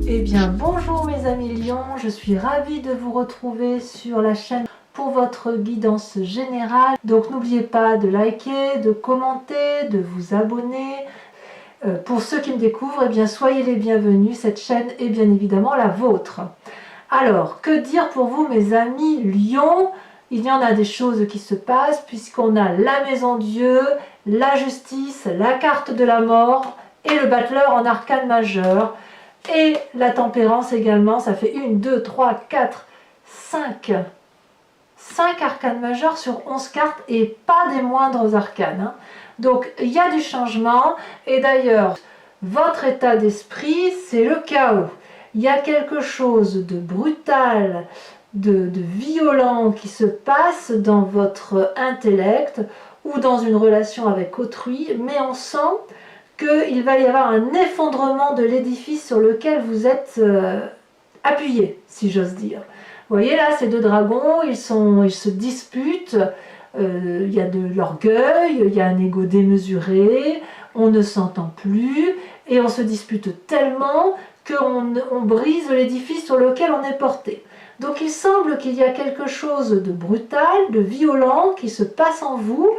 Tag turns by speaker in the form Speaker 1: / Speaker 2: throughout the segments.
Speaker 1: Eh bien bonjour mes amis lions, je suis ravie de vous retrouver sur la chaîne pour votre guidance générale. Donc n'oubliez pas de liker, de commenter, de vous abonner. Pour ceux qui me découvrent, eh bien soyez les bienvenus, cette chaîne est bien évidemment la vôtre. Alors, que dire pour vous mes amis lions? Il y en a des choses qui se passent puisqu'on a la maison Dieu, la justice, la carte de la mort et le battleur en arcane majeur. Et la tempérance également, ça fait 1, 2, 3, 4, 5 arcanes majeurs sur 11 cartes et pas des moindres arcanes. Hein. Donc il y a du changement et d'ailleurs, votre état d'esprit, c'est le chaos. Il y a quelque chose de brutal, de violent qui se passe dans votre intellect ou dans une relation avec autrui, mais on sent qu'il va y avoir un effondrement de l'édifice sur lequel vous êtes appuyé, si j'ose dire. Vous voyez là, ces deux dragons, ils se disputent, il y a de l'orgueil, il y a un ego démesuré, on ne s'entend plus, et on se dispute tellement qu'on brise l'édifice sur lequel on est porté. Donc il semble qu'il y a quelque chose de brutal, de violent qui se passe en vous,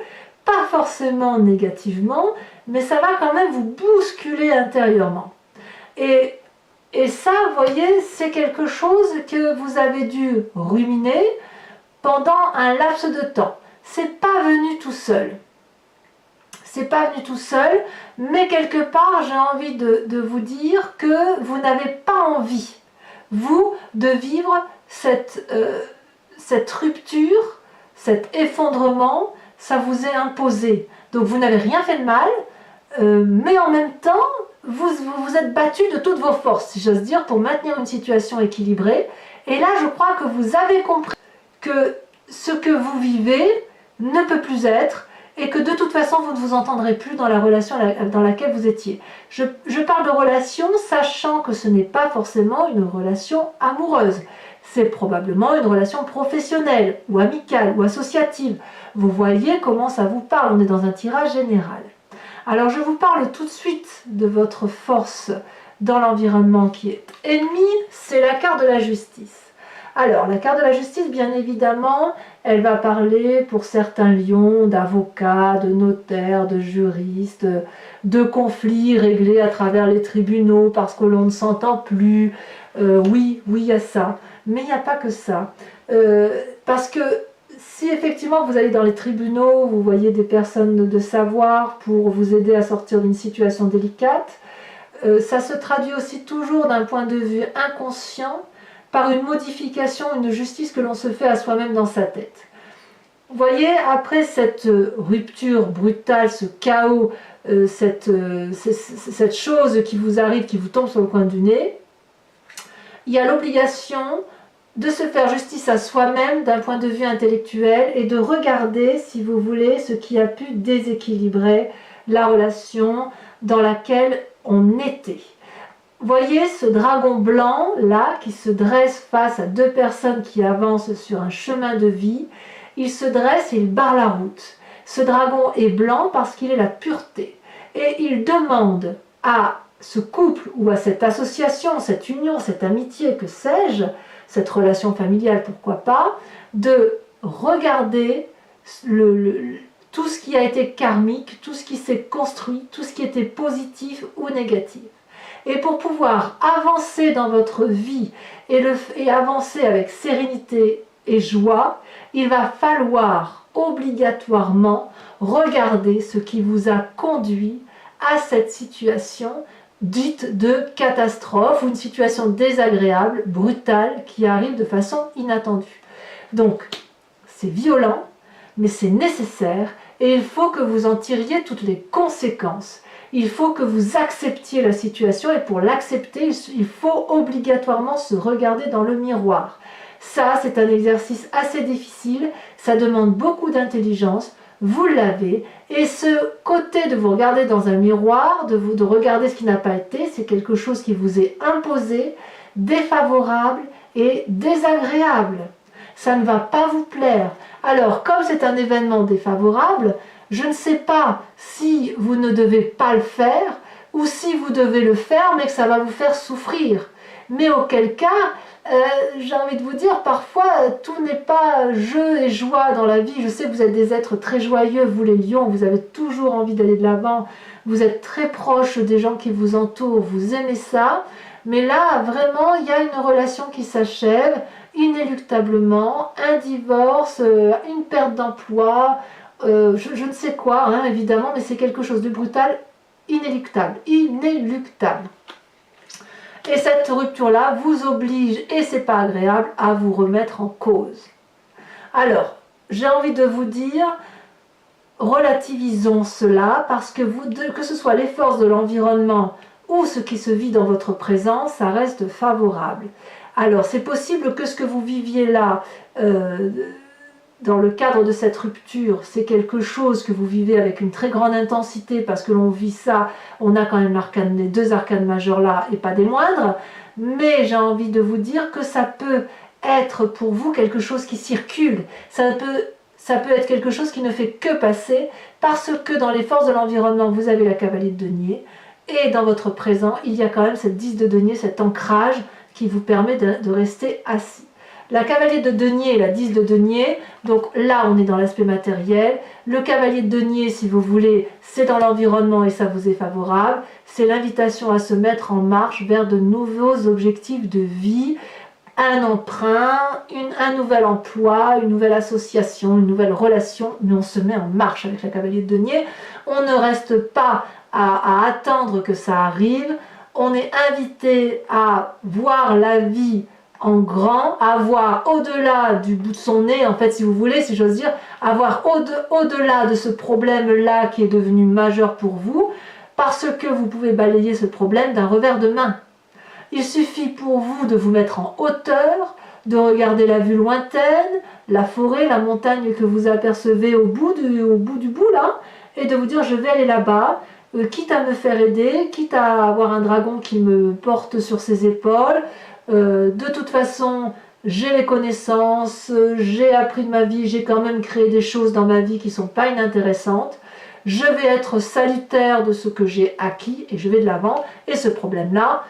Speaker 1: pas forcément négativement, mais ça va quand même vous bousculer intérieurement. Et ça, vous voyez, c'est quelque chose que vous avez dû ruminer pendant un laps de temps. C'est pas venu tout seul. C'est pas venu tout seul, mais quelque part, j'ai envie de vous dire que vous n'avez pas envie, vous, de vivre cette rupture, cet effondrement, ça vous est imposé. Donc vous n'avez rien fait de mal, mais en même temps, vous êtes battu de toutes vos forces, si j'ose dire, pour maintenir une situation équilibrée. Et là, je crois que vous avez compris que ce que vous vivez ne peut plus être et que de toute façon, vous ne vous entendrez plus dans la relation dans laquelle vous étiez. Je parle de relation, sachant que ce n'est pas forcément une relation amoureuse. C'est probablement une relation professionnelle, ou amicale, ou associative. Vous voyez comment ça vous parle, on est dans un tirage général. Alors je vous parle tout de suite de votre force dans l'environnement qui est ennemi, c'est la carte de la justice. Alors la carte de la justice, bien évidemment, elle va parler pour certains lions d'avocats, de notaires, de juristes, de conflits réglés à travers les tribunaux parce que l'on ne s'entend plus. Oui, il y a ça. Mais il n'y a pas que ça. Parce que si effectivement vous allez dans les tribunaux, vous voyez des personnes de savoir pour vous aider à sortir d'une situation délicate, ça se traduit aussi toujours d'un point de vue inconscient par une modification, une justice que l'on se fait à soi-même dans sa tête. Vous voyez, après cette rupture brutale, ce chaos, cette chose qui vous arrive, qui vous tombe sur le coin du nez, il y a l'obligation de se faire justice à soi-même d'un point de vue intellectuel et de regarder, si vous voulez, ce qui a pu déséquilibrer la relation dans laquelle on était. Voyez ce dragon blanc là qui se dresse face à deux personnes qui avancent sur un chemin de vie. Il se dresse et il barre la route. Ce dragon est blanc parce qu'il est la pureté. Et il demande à ce couple ou à cette association, cette union, cette amitié, que sais-je, cette relation familiale, pourquoi pas, de regarder tout ce qui a été karmique, tout ce qui s'est construit, tout ce qui était positif ou négatif. Et pour pouvoir avancer dans votre vie et avancer avec sérénité et joie, il va falloir obligatoirement regarder ce qui vous a conduit à cette situation dite de catastrophe ou une situation désagréable, brutale, qui arrive de façon inattendue. Donc, c'est violent, mais c'est nécessaire et il faut que vous en tiriez toutes les conséquences. Il faut que vous acceptiez la situation et pour l'accepter, il faut obligatoirement se regarder dans le miroir. Ça, c'est un exercice assez difficile, ça demande beaucoup d'intelligence, vous l'avez, et ce côté de vous regarder dans un miroir, de regarder ce qui n'a pas été, c'est quelque chose qui vous est imposé, défavorable et désagréable. Ça ne va pas vous plaire. Alors, comme c'est un événement défavorable, je ne sais pas si vous ne devez pas le faire ou si vous devez le faire mais que ça va vous faire souffrir. Mais auquel cas, j'ai envie de vous dire, parfois, tout n'est pas jeu et joie dans la vie. Je sais que vous êtes des êtres très joyeux, vous les lions, vous avez toujours envie d'aller de l'avant, vous êtes très proches des gens qui vous entourent, vous aimez ça. Mais là, vraiment, il y a une relation qui s'achève, inéluctablement, un divorce, une perte d'emploi, je ne sais quoi, hein, évidemment, mais c'est quelque chose de brutal, inéluctable, inéluctable. Et cette rupture-là vous oblige, et c'est pas agréable, à vous remettre en cause. Alors, j'ai envie de vous dire, relativisons cela, parce que que ce soit les forces de l'environnement ou ce qui se vit dans votre présent, ça reste favorable. Alors, c'est possible que ce que vous viviez là, dans le cadre de cette rupture, c'est quelque chose que vous vivez avec une très grande intensité, parce que l'on vit ça, on a quand même les deux arcanes majeures là, et pas des moindres, mais j'ai envie de vous dire que ça peut être pour vous quelque chose qui circule, ça peut être quelque chose qui ne fait que passer, parce que dans les forces de l'environnement, vous avez la cavalier de denier, et dans votre présent, il y a quand même cette 10 de denier, cet ancrage qui vous permet de rester assis. La cavalier de denier et la 10 de denier, donc là on est dans l'aspect matériel. Le cavalier de denier, si vous voulez, c'est dans l'environnement et ça vous est favorable. C'est l'invitation à se mettre en marche vers de nouveaux objectifs de vie, un emprunt, un nouvel emploi, une nouvelle association, une nouvelle relation, mais on se met en marche avec la cavalier de denier. On ne reste pas à attendre que ça arrive, on est invité à voir la vie en grand, à voir au-delà du bout de son nez, en fait, si vous voulez, si j'ose dire, à voir au-delà de ce problème-là qui est devenu majeur pour vous, parce que vous pouvez balayer ce problème d'un revers de main. Il suffit pour vous de vous mettre en hauteur, de regarder la vue lointaine, la forêt, la montagne que vous apercevez au bout du bout là, et de vous dire je vais aller là-bas, quitte à me faire aider, quitte à avoir un dragon qui me porte sur ses épaules. De toute façon, j'ai les connaissances, j'ai appris de ma vie, j'ai quand même créé des choses dans ma vie qui ne sont pas inintéressantes. Je vais être salutaire de ce que j'ai acquis et je vais de l'avant. Et ce problème-là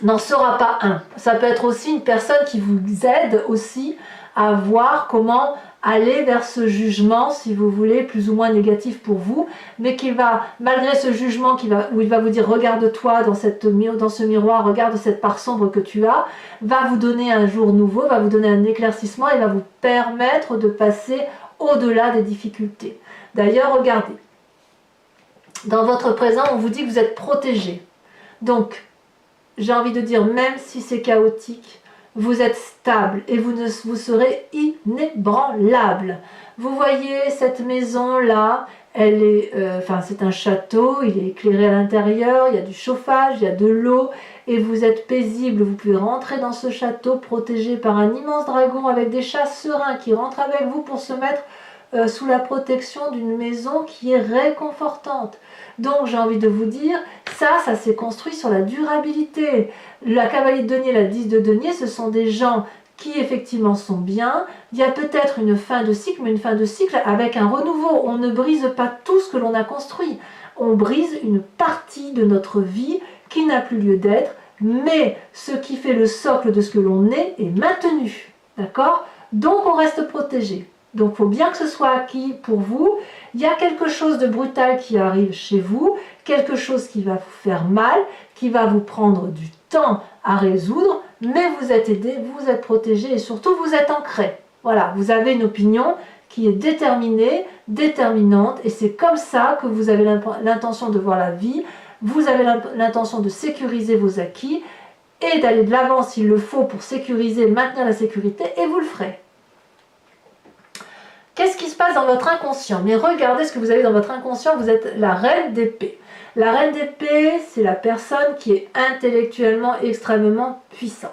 Speaker 1: n'en sera pas un. Ça peut être aussi une personne qui vous aide aussi à voir comment aller vers ce jugement, si vous voulez, plus ou moins négatif pour vous, mais qui va, malgré ce jugement où il va vous dire regarde-toi dans ce miroir, regarde cette part sombre que tu as, va vous donner un jour nouveau, va vous donner un éclaircissement et va vous permettre de passer au-delà des difficultés. D'ailleurs, regardez, dans votre présent, on vous dit que vous êtes protégé. Donc, j'ai envie de dire, même si c'est chaotique, vous êtes stable et vous serez inébranlable. Vous voyez cette maison-là, elle est, c'est un château, il est éclairé à l'intérieur, il y a du chauffage, il y a de l'eau, et vous êtes paisible. Vous pouvez rentrer dans ce château protégé par un immense dragon avec des chats sereins qui rentrent avec vous pour se mettre sous la protection d'une maison qui est réconfortante. Donc j'ai envie de vous dire, ça s'est construit sur la durabilité. La cavalier de denier, la 10 de denier, ce sont des gens qui effectivement sont bien. Il y a peut-être une fin de cycle, mais une fin de cycle avec un renouveau. On ne brise pas tout ce que l'on a construit. On brise une partie de notre vie qui n'a plus lieu d'être, mais ce qui fait le socle de ce que l'on est maintenu. D'accord? Donc on reste protégé. Donc il faut bien que ce soit acquis pour vous. Il y a quelque chose de brutal qui arrive chez vous, quelque chose qui va vous faire mal, qui va vous prendre du temps à résoudre, mais vous êtes aidé, vous êtes protégé et surtout vous êtes ancré. Voilà, vous avez une opinion qui est déterminée, déterminante, et c'est comme ça que vous avez l'intention de voir la vie, vous avez l'intention de sécuriser vos acquis et d'aller de l'avant s'il le faut pour sécuriser, maintenir la sécurité, et vous le ferez. Qu'est-ce qui se passe dans votre inconscient? Mais regardez ce que vous avez dans votre inconscient, vous êtes la reine d'épée. La reine d'épée, c'est la personne qui est intellectuellement extrêmement puissante.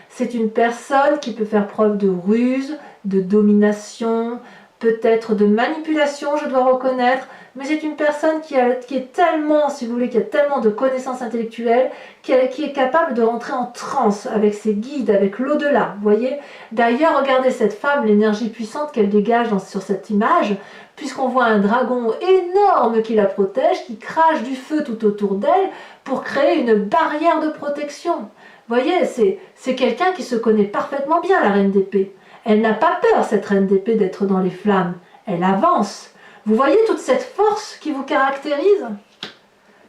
Speaker 1: C'est une personne qui peut faire preuve de ruse, de domination, peut-être de manipulation, je dois reconnaître, mais c'est une personne qui est tellement, si vous voulez, qui a tellement de connaissances intellectuelles, qui est capable de rentrer en transe avec ses guides, avec l'au-delà, vous voyez. D'ailleurs, regardez cette femme, l'énergie puissante qu'elle dégage sur cette image, puisqu'on voit un dragon énorme qui la protège, qui crache du feu tout autour d'elle pour créer une barrière de protection. voyez, c'est quelqu'un qui se connaît parfaitement bien, la reine d'épée. Elle n'a pas peur, cette reine d'épée, d'être dans les flammes. Elle avance. Vous voyez toute cette force qui vous caractérise?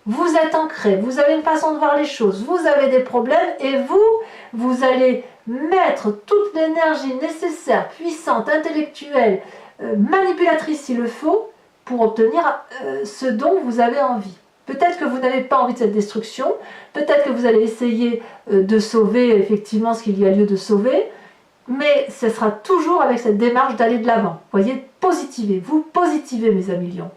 Speaker 1: Vous êtes ancré, vous avez une façon de voir les choses, vous avez des problèmes et vous allez mettre toute l'énergie nécessaire, puissante, intellectuelle, manipulatrice s'il le faut, pour obtenir ce dont vous avez envie. Peut-être que vous n'avez pas envie de cette destruction, peut-être que vous allez essayer de sauver effectivement ce qu'il y a lieu de sauver, mais ce sera toujours avec cette démarche d'aller de l'avant. Voyez, positivez, vous positivez mes amis lions.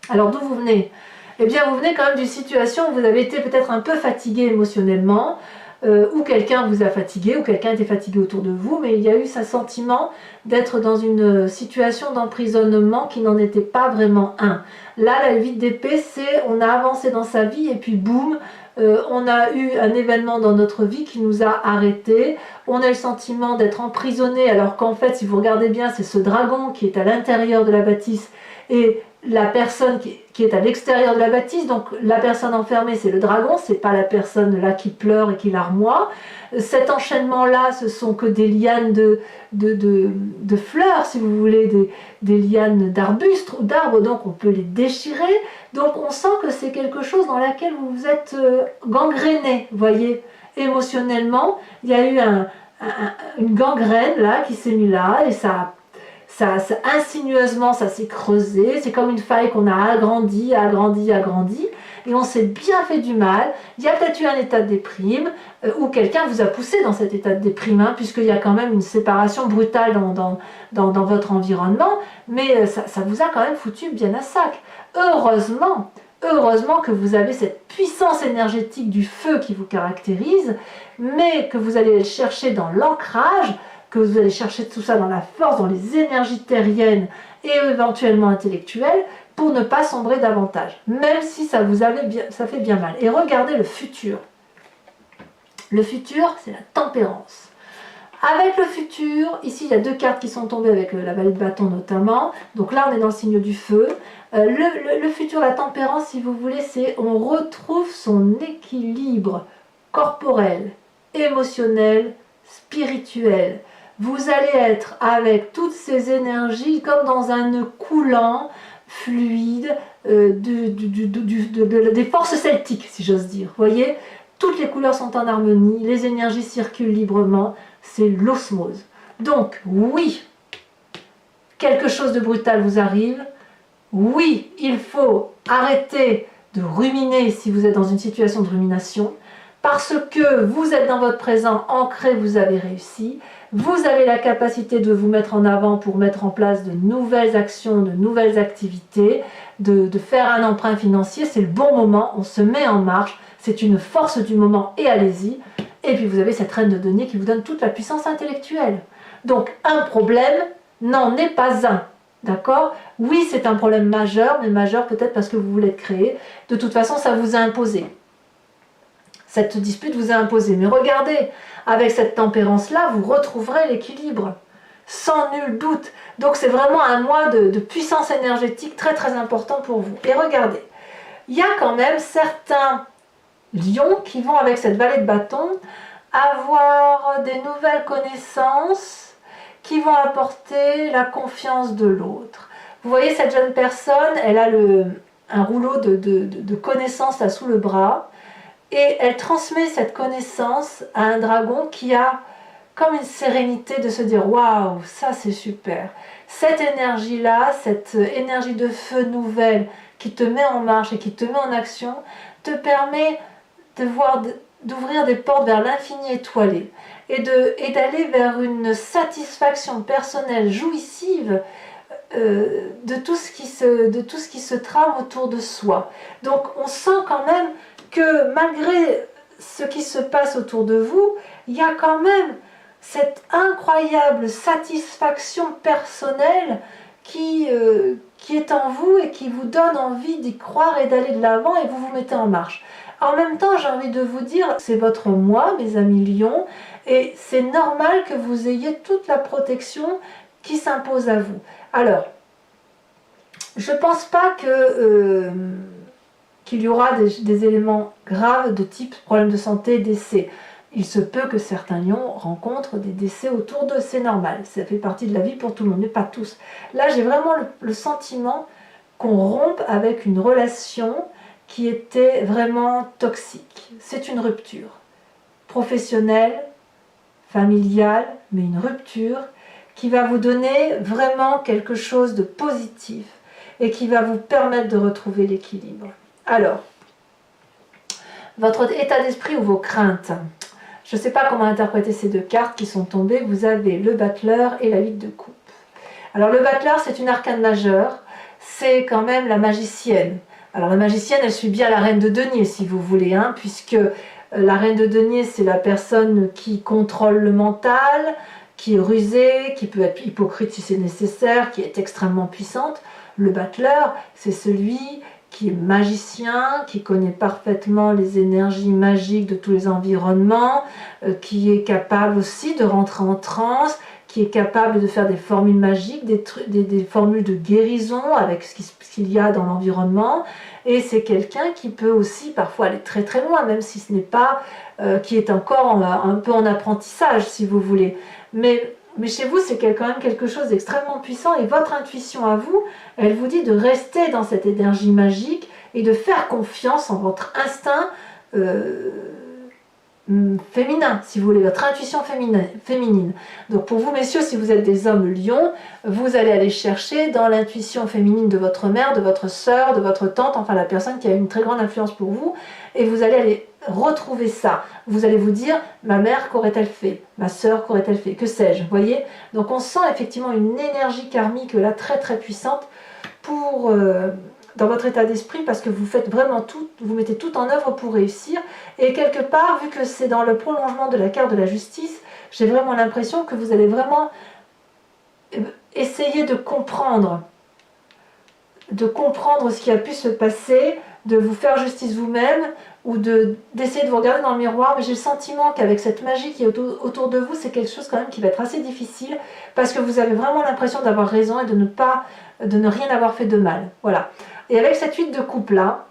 Speaker 1: Alors d'où vous venez? Eh bien vous venez quand même d'une situation où vous avez été peut-être un peu fatigué émotionnellement, ou quelqu'un vous a fatigué, ou quelqu'un était fatigué autour de vous, mais il y a eu ce sentiment d'être dans une situation d'emprisonnement qui n'en était pas vraiment un. Là, la 8 d'épée, c'est on a avancé dans sa vie et puis boum, on a eu un événement dans notre vie qui nous a arrêtés, on a le sentiment d'être emprisonné alors qu'en fait, si vous regardez bien, c'est ce dragon qui est à l'intérieur de la bâtisse et la personne qui est à l'extérieur de la bâtisse, donc la personne enfermée c'est le dragon, c'est pas la personne là qui pleure et qui larmoie. Cet enchaînement là, ce sont que des lianes de fleurs, si vous voulez, des lianes d'arbustes ou d'arbres, donc on peut les déchirer. Donc on sent que c'est quelque chose dans laquelle vous vous êtes gangréné, voyez, émotionnellement. Il y a eu une gangrène là qui s'est mise là et ça insinueusement, ça s'est creusé. C'est comme une faille qu'on a agrandi, et on s'est bien fait du mal. Il y a peut-être eu un état de déprime, ou quelqu'un vous a poussé dans cet état de déprime, hein, puisqu'il y a quand même une séparation brutale dans votre environnement, mais ça vous a quand même foutu bien à sac. Heureusement que vous avez cette puissance énergétique du feu qui vous caractérise, mais que vous allez le chercher dans l'ancrage, que vous allez chercher tout ça dans la force, dans les énergies terriennes et éventuellement intellectuelles, pour ne pas sombrer davantage, même si ça fait bien mal. Et regardez le futur. Le futur, c'est la tempérance. Avec le futur, ici il y a deux cartes qui sont tombées avec la vallée de bâton notamment, donc là on est dans le signe du feu. Le futur, la tempérance, si vous voulez, c'est on retrouve son équilibre corporel, émotionnel, spirituel. Vous allez être avec toutes ces énergies comme dans un nœud coulant, fluide, des forces celtiques, si j'ose dire. Vous voyez, toutes les couleurs sont en harmonie, les énergies circulent librement, c'est l'osmose. Donc, oui, quelque chose de brutal vous arrive. Oui, il faut arrêter de ruminer si vous êtes dans une situation de rumination, parce que vous êtes dans votre présent ancré, vous avez réussi. Vous avez la capacité de vous mettre en avant pour mettre en place de nouvelles actions, de nouvelles activités, de faire un emprunt financier. C'est le bon moment, on se met en marche, c'est une force du moment et allez-y. Et puis vous avez cette reine de denier qui vous donne toute la puissance intellectuelle. Donc un problème n'en est pas un. D'accord? Oui, c'est un problème majeur, mais majeur peut-être parce que vous voulez le créer. De toute façon, ça vous a imposé. Cette dispute vous a imposé. Mais regardez, avec cette tempérance-là, vous retrouverez l'équilibre, sans nul doute. Donc c'est vraiment un mois de puissance énergétique très très important pour vous. Et regardez, il y a quand même certains lions qui vont, avec cette vallée de bâton, avoir des nouvelles connaissances qui vont apporter la confiance de l'autre. Vous voyez, cette jeune personne, elle a un rouleau de connaissances là sous le bras, et elle transmet cette connaissance à un dragon qui a comme une sérénité de se dire « Waouh, ça c'est super !» Cette énergie-là, cette énergie de feu nouvelle qui te met en marche et qui te met en action, te permet d'ouvrir des portes vers l'infini étoilé et d'aller vers une satisfaction personnelle jouissive de tout ce qui se trame autour de soi. Donc on sent quand même que malgré ce qui se passe autour de vous, il y a quand même cette incroyable satisfaction personnelle qui est en vous et qui vous donne envie d'y croire et d'aller de l'avant, et vous vous mettez en marche. En même temps, j'ai envie de vous dire, c'est votre moi, mes amis lions, et c'est normal que vous ayez toute la protection qui s'impose à vous. Alors, je ne pense pas qu'il y aura des éléments graves de type problème de santé, décès. il se peut que certains lions rencontrent des décès autour d'eux, c'est normal, ça fait partie de la vie pour tout le monde, mais pas tous. Là, j'ai vraiment le sentiment qu'on rompe avec une relation qui était vraiment toxique. C'est une rupture professionnelle, familiale, mais une rupture qui va vous donner vraiment quelque chose de positif et qui va vous permettre de retrouver l'équilibre. Alors, votre état d'esprit ou vos craintes. Je ne sais pas comment interpréter ces deux cartes qui sont tombées. Vous avez le battleur et la 8 de coupe. Alors le battleur, c'est une arcane majeure. C'est quand même la magicienne. Alors la magicienne, elle suit bien la reine de denier, si vous voulez, hein, puisque la reine de denier, c'est la personne qui contrôle le mental, qui est rusée, qui peut être hypocrite si c'est nécessaire, qui est extrêmement puissante. Le battleur, c'est celui qui est magicien, qui connaît parfaitement les énergies magiques de tous les environnements, qui est capable aussi de rentrer en transe, qui est capable de faire des formules magiques, des formules de guérison avec ce qu'il y a dans l'environnement. Et c'est quelqu'un qui peut aussi parfois aller très très loin, même si ce n'est pas, qui est encore un peu en apprentissage, si vous voulez. Mais chez vous, c'est quand même quelque chose d'extrêmement puissant et votre intuition à vous, elle vous dit de rester dans cette énergie magique et de faire confiance en votre instinct féminin, si vous voulez, votre intuition féminine. Donc pour vous, messieurs, si vous êtes des hommes lions, vous allez aller chercher dans l'intuition féminine de votre mère, de votre sœur, de votre tante, enfin la personne qui a une très grande influence pour vous, et vous allez aller retrouver ça. Vous allez vous dire, ma mère, qu'aurait-elle fait? Ma sœur, qu'aurait-elle fait? Que sais-je? Vous voyez? Donc on sent effectivement une énergie karmique là très très puissante pour dans votre état d'esprit, parce que vous faites vraiment tout, vous mettez tout en œuvre pour réussir. Et quelque part, vu que c'est dans le prolongement de la carte de la justice, j'ai vraiment l'impression que vous allez vraiment essayer de comprendre ce qui a pu se passer, de vous faire justice vous-même, ou d'essayer de vous regarder dans le miroir. Mais j'ai le sentiment qu'avec cette magie qui est autour de vous, c'est quelque chose quand même qui va être assez difficile, parce que vous avez vraiment l'impression d'avoir raison et de ne rien avoir fait de mal. Voilà. Et avec cette 8 de coupe là,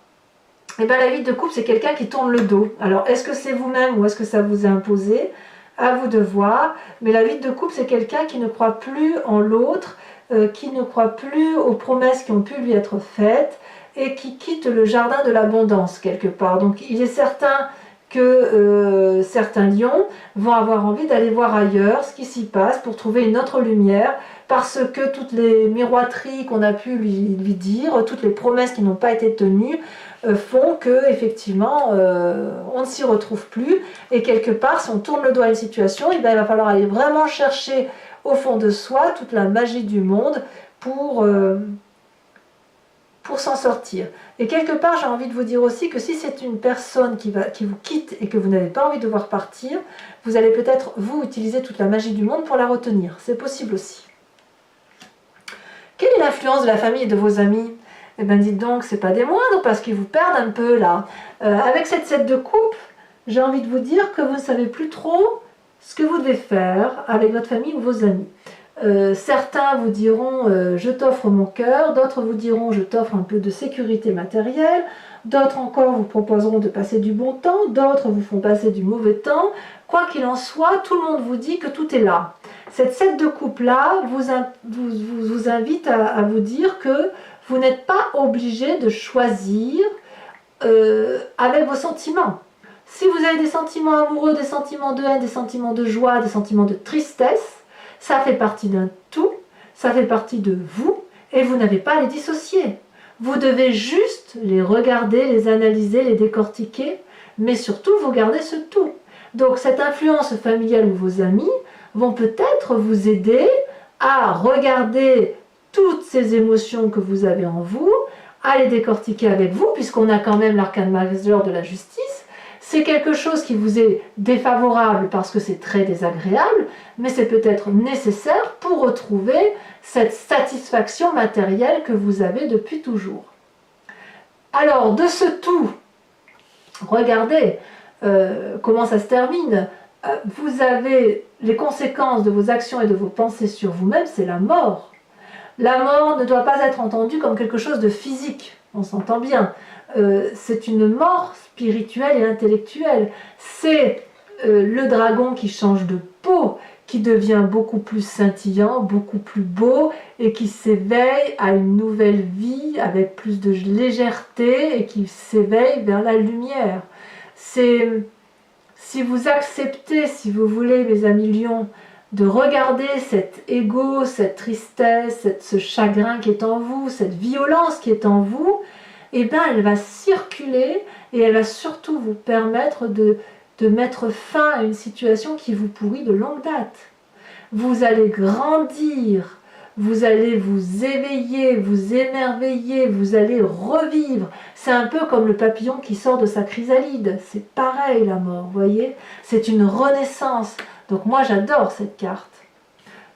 Speaker 1: et bien la 8 de coupe, c'est quelqu'un qui tourne le dos. Alors est-ce que c'est vous-même ou est-ce que ça vous est imposé? À vous de voir. Mais la 8 de coupe, c'est quelqu'un qui ne croit plus en l'autre, qui ne croit plus aux promesses qui ont pu lui être faites et qui quitte le jardin de l'abondance quelque part. Donc il est certain que certains lions vont avoir envie d'aller voir ailleurs ce qui s'y passe pour trouver une autre lumière, parce que toutes les miroiteries qu'on a pu lui dire, toutes les promesses qui n'ont pas été tenues, font que effectivement on ne s'y retrouve plus. Et quelque part, si on tourne le dos à une situation, il va falloir aller vraiment chercher au fond de soi toute la magie du monde pour s'en sortir. Et quelque part, j'ai envie de vous dire aussi que si c'est une personne qui vous quitte et que vous n'avez pas envie de voir partir, vous allez peut-être, vous, utiliser toute la magie du monde pour la retenir. C'est possible aussi. Quelle est l'influence de la famille et de vos amis? Eh bien, dites donc, c'est pas des moindres, parce qu'ils vous perdent un peu, là. Avec cette 7 de coupe, j'ai envie de vous dire que vous ne savez plus trop ce que vous devez faire avec votre famille ou vos amis. Certains vous diront je t'offre mon cœur, d'autres vous diront je t'offre un peu de sécurité matérielle, d'autres encore vous proposeront de passer du bon temps, d'autres vous font passer du mauvais temps. Quoi qu'il en soit, tout le monde vous dit que tout est là. Cette 7 de coupe là vous invite à vous dire que vous n'êtes pas obligé de choisir avec vos sentiments. Si vous avez des sentiments amoureux, des sentiments de haine, des sentiments de joie, des sentiments de tristesse, ça fait partie d'un tout, ça fait partie de vous, et vous n'avez pas à les dissocier. Vous devez juste les regarder, les analyser, les décortiquer, mais surtout vous gardez ce tout. Donc cette influence familiale ou vos amis vont peut-être vous aider à regarder toutes ces émotions que vous avez en vous, à les décortiquer avec vous, puisqu'on a quand même l'arcane majeur de la justice. C'est quelque chose qui vous est défavorable parce que c'est très désagréable, mais c'est peut-être nécessaire pour retrouver cette satisfaction matérielle que vous avez depuis toujours. Alors, de ce tout, regardez comment ça se termine. Vous avez les conséquences de vos actions et de vos pensées sur vous-même, c'est la mort. La mort ne doit pas être entendue comme quelque chose de physique, on s'entend bien. C'est une mort spirituelle et intellectuelle. C'est le dragon qui change de peau, qui devient beaucoup plus scintillant, beaucoup plus beau et qui s'éveille à une nouvelle vie avec plus de légèreté et qui s'éveille vers la lumière. C'est si vous acceptez, si vous voulez, mes amis lions, de regarder cet ego, cette tristesse, ce chagrin qui est en vous, cette violence qui est en vous, eh bien elle va circuler et elle va surtout vous permettre de mettre fin à une situation qui vous pourrit de longue date. Vous allez grandir, vous allez vous éveiller, vous émerveiller, vous allez revivre. C'est un peu comme le papillon qui sort de sa chrysalide. C'est pareil la mort, vous voyez? C'est une renaissance. Donc moi j'adore cette carte.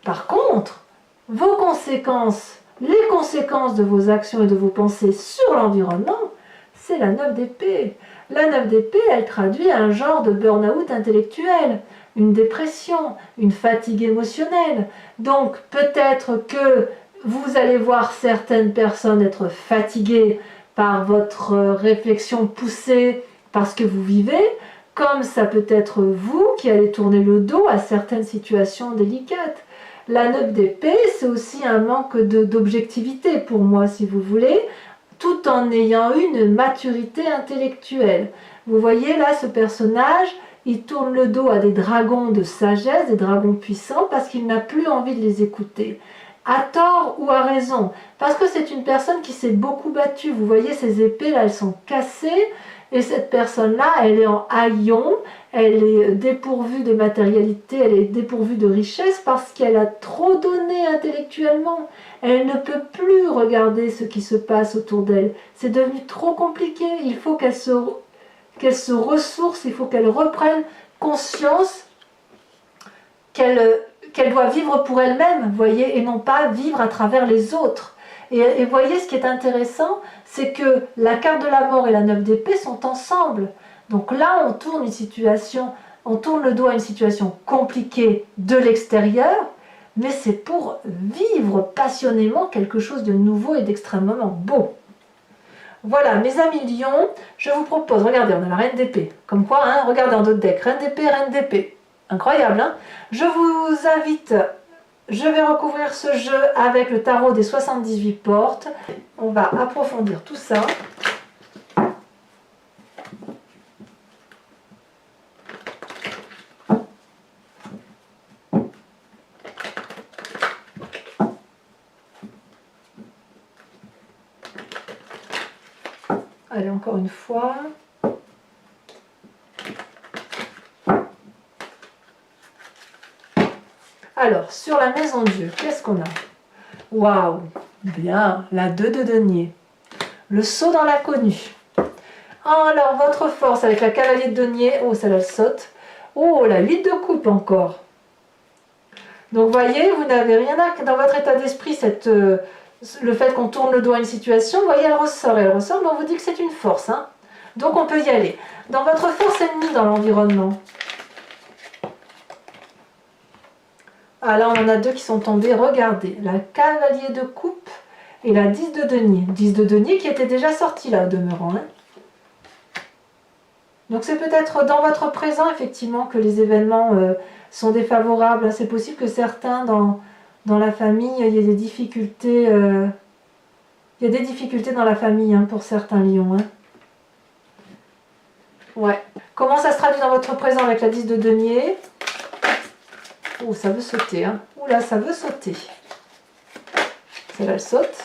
Speaker 1: Par contre, vos conséquences, les conséquences de vos actions et de vos pensées sur l'environnement, c'est la 9 d'épée. La 9 d'épée, elle traduit un genre de burn-out intellectuel, une dépression, une fatigue émotionnelle. Donc peut-être que vous allez voir certaines personnes être fatiguées par votre réflexion poussée, parce que vous vivez, comme ça peut être vous qui allez tourner le dos à certaines situations délicates. La 9 d'épée, c'est aussi un manque d'objectivité pour moi, si vous voulez, tout en ayant une maturité intellectuelle. Vous voyez là, ce personnage, il tourne le dos à des dragons de sagesse, des dragons puissants, parce qu'il n'a plus envie de les écouter. À tort ou à raison, parce que c'est une personne qui s'est beaucoup battue. Vous voyez, ces épées là, elles sont cassées, et cette personne-là, elle est en haillon, elle est dépourvue de matérialité, elle est dépourvue de richesse parce qu'elle a trop donné intellectuellement. Elle ne peut plus regarder ce qui se passe autour d'elle. C'est devenu trop compliqué. Il faut qu'elle se ressource, il faut qu'elle reprenne conscience qu'elle doit vivre pour elle-même, voyez, et non pas vivre à travers les autres. Et voyez, ce qui est intéressant, c'est que la carte de la mort et la 9 d'épée sont ensemble. Donc là, on tourne le dos à une situation compliquée de l'extérieur, mais c'est pour vivre passionnément quelque chose de nouveau et d'extrêmement beau. Voilà, mes amis lions, je vous propose, regardez, on a la reine d'épée. Comme quoi, hein, regardez en d'autres decks, reine d'épée. Incroyable, hein? Je vous invite, je vais recouvrir ce jeu avec le tarot des 78 portes. On va approfondir tout ça. Allez, encore une fois. Alors, sur la maison Dieu, qu'est-ce qu'on a? Waouh, bien, la 2 de denier. Le saut dans l'inconnu. Alors, votre force avec la cavalier de denier. Oh, celle-là, elle saute. Oh, la 8 de coupe encore. Donc, vous voyez, vous n'avez rien à... Dans votre état d'esprit, le fait qu'on tourne le dos à une situation, vous voyez, elle ressort, mais on vous dit que c'est une force. Hein. Donc, on peut y aller. Dans votre force ennemie dans l'environnement. Ah, là, on en a deux qui sont tombés. Regardez, la cavalier de coupe et la 10 de denier. 10 de denier qui était déjà sortie, là, au demeurant. Hein. Donc, c'est peut-être dans votre présent, effectivement, que les événements sont défavorables. C'est possible que certains, dans la famille, il y ait des difficultés. Il y a des difficultés dans la famille, hein, pour certains lions. Hein. Ouais. Comment ça se traduit dans votre présent avec la 10 de denier? Oh, ça veut sauter, hein. Oula, ça veut sauter. Celle-là, elle saute.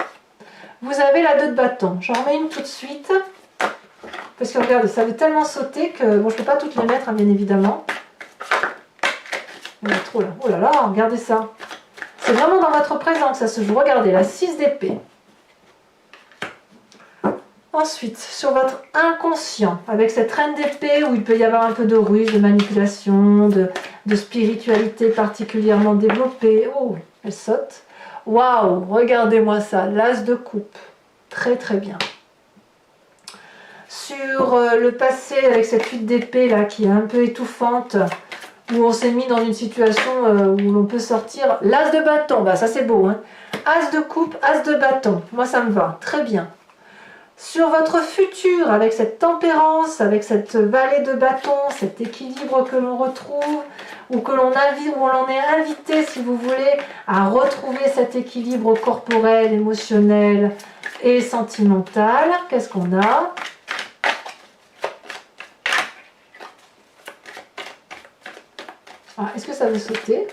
Speaker 1: Vous avez la 2 de bâton. J'en remets une tout de suite. Parce que regardez, ça veut tellement sauter que... Bon, je ne peux pas toutes les mettre, hein, bien évidemment. Il y en a trop là. Oh là là, regardez ça. C'est vraiment dans votre présent que ça se joue. Regardez, la 6 d'épée. Ensuite, sur votre inconscient, avec cette reine d'épée où il peut y avoir un peu de ruse, de manipulation, de spiritualité particulièrement développée. Oh, elle saute. Waouh, regardez-moi ça, l'as de coupe. Très très bien. Sur le passé, avec cette fuite d'épée là qui est un peu étouffante, où on s'est mis dans une situation où l'on peut sortir. L'as de bâton, bah ça c'est beau. Hein. As de coupe, as de bâton. Moi ça me va, très bien. sur votre futur, avec cette tempérance, avec cette vallée de bâton, cet équilibre que l'on retrouve, ou que l'on invite, ou l'on est invité, si vous voulez, à retrouver cet équilibre corporel, émotionnel et sentimental. Qu'est-ce qu'on a? Ah, est-ce que ça veut sauter?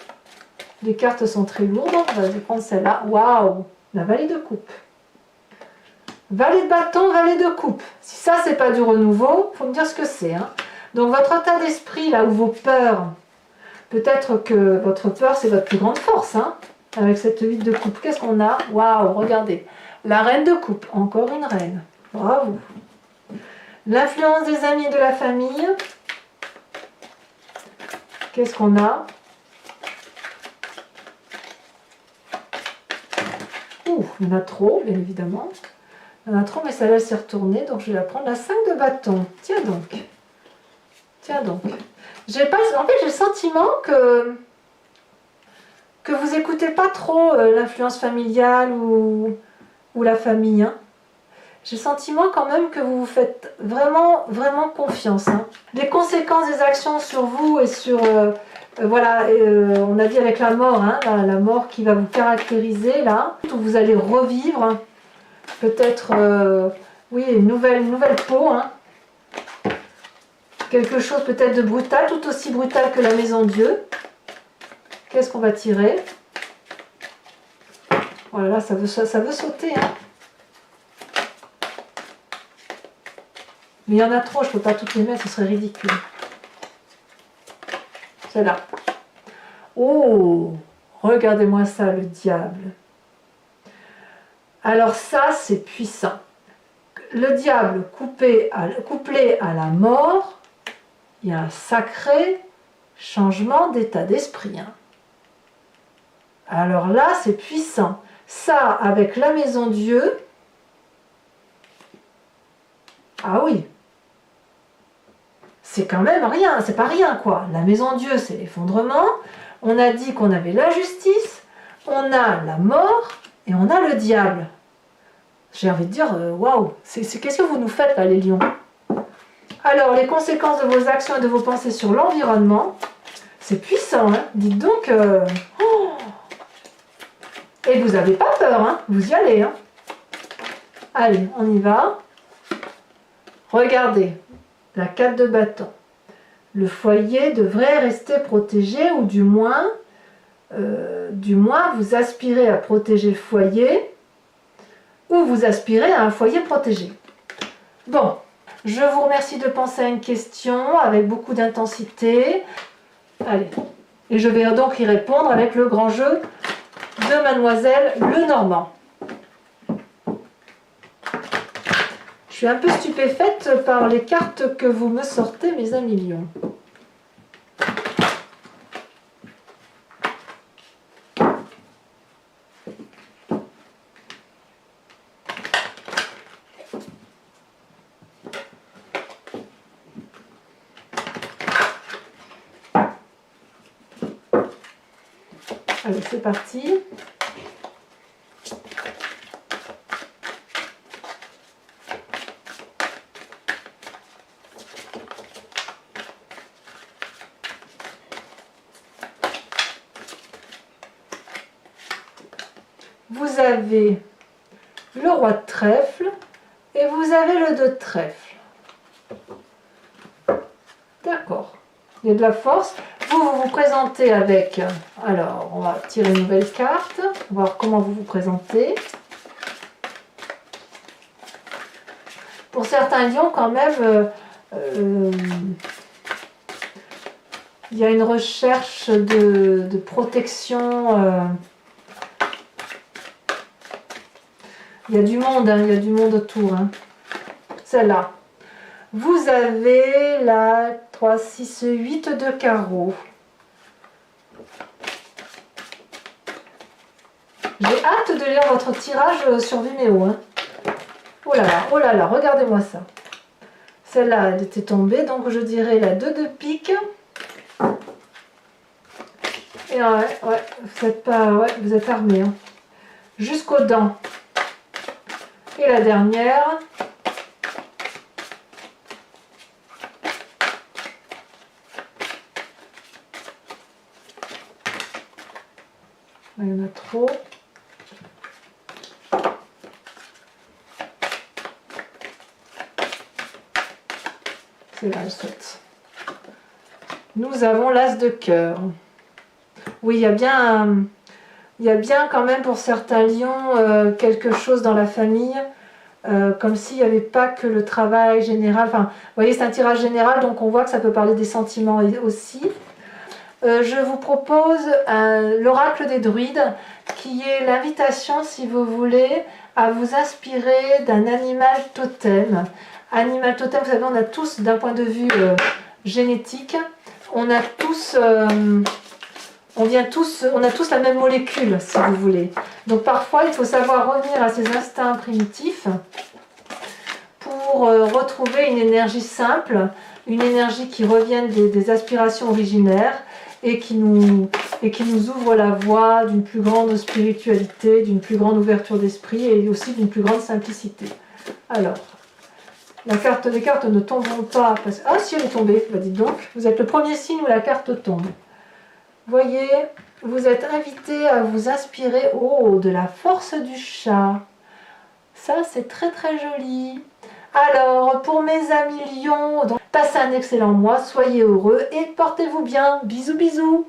Speaker 1: Les cartes sont très lourdes, on va prendre celle-là. Waouh! La vallée de coupe. Vallée de bâton, vallée de coupe. Si ça, c'est pas du renouveau, il faut me dire ce que c'est. Hein. Donc, votre état d'esprit, là, ou vos peurs, peut-être que votre peur, c'est votre plus grande force, hein, avec cette 8 de coupe. Qu'est-ce qu'on a? Waouh, regardez. La reine de coupe, encore une reine. Bravo. L'influence des amis et de la famille. Qu'est-ce qu'on a? Ouh, il y en a trop, bien évidemment. Il y en a trop, mais celle-là s'est retournée, donc je vais la prendre. La 5 de bâton. Tiens donc. Tiens donc. En fait, j'ai le sentiment que vous écoutez pas trop l'influence familiale ou la famille. Hein. J'ai le sentiment quand même que vous vous faites vraiment, vraiment confiance. Hein. Les conséquences des actions sur vous et sur... voilà, on a dit avec la mort, hein, la mort qui va vous caractériser, là, où vous allez revivre, peut-être, oui, une nouvelle peau, hein. Quelque chose peut-être de brutal, tout aussi brutal que la maison Dieu. Qu'est-ce qu'on va tirer? Voilà, ça veut sauter, hein. Mais il y en a trop, je ne peux pas toutes les mettre, ce serait ridicule. Celle-là. Oh, regardez-moi ça, le diable. Alors ça, c'est puissant. Le diable couplé à la mort, il y a un sacré changement d'état d'esprit. Hein. Alors là, c'est puissant. Ça, avec la maison Dieu, ah oui, c'est quand même rien, c'est pas rien quoi. La maison Dieu, c'est l'effondrement. On a dit qu'on avait la justice, on a la mort et on a le diable. J'ai envie de dire, waouh, qu'est-ce que vous nous faites là les lions? Alors, les conséquences de vos actions et de vos pensées sur l'environnement, c'est puissant, hein. Dites donc, oh. Et vous n'avez pas peur, hein. Vous y allez. Hein. Allez, on y va. Regardez, la 4 de bâton. Le foyer devrait rester protégé, ou du moins, vous aspirez à protéger le foyer, ou vous aspirez à un foyer protégé. Bon, je vous remercie de penser à une question avec beaucoup d'intensité. Allez, et je vais donc y répondre avec le grand jeu de Mademoiselle Lenormand. Je suis un peu stupéfaite par les cartes que vous me sortez, mes amis lions. Allez, c'est parti. Vous avez le roi de trèfle et vous avez le 2 de trèfle. D'accord. Il y a de la force. Vous vous présentez avec... Alors, on va tirer une nouvelle carte. Voir comment vous vous présentez. Pour certains lions, quand même, il y a une recherche de protection. Il y a du monde, hein, il y a du monde autour. Hein. Celle-là. Vous avez la 3, 6, 8 de carreau. J'ai hâte de lire votre tirage sur Vimeo. Hein. Oh là là, regardez-moi ça. Celle-là, elle était tombée, donc je dirais la 2 de pique. Et ouais, vous êtes pas, ouais, vous êtes armés. Hein. Jusqu'aux dents. Et la dernière, Il y en a trop. C'est là, je souhaite. Nous avons l'as de cœur. Oui, il y a bien quand même pour certains lions quelque chose dans la famille, comme s'il n'y avait pas que le travail général. Enfin, vous voyez, c'est un tirage général, donc on voit que ça peut parler des sentiments aussi. Je vous propose l'oracle des druides, qui est l'invitation, si vous voulez, à vous inspirer d'un animal totem. Animal totem, vous savez, on a tous, d'un point de vue génétique, on a tous la même molécule, si vous voulez. Donc parfois, il faut savoir revenir à ses instincts primitifs pour retrouver une énergie simple, une énergie qui revienne des aspirations originaires et qui nous ouvre la voie d'une plus grande spiritualité, d'une plus grande ouverture d'esprit et aussi d'une plus grande simplicité. Alors, les cartes ne tomberont pas. Ah si, elle est tombée, bah, dites donc. Vous êtes le premier signe où la carte tombe. Voyez, vous êtes invité à vous inspirer de la force du chat. Ça, c'est très très joli. Alors, pour mes amis lions, passez un excellent mois, soyez heureux et portez-vous bien. Bisous bisous.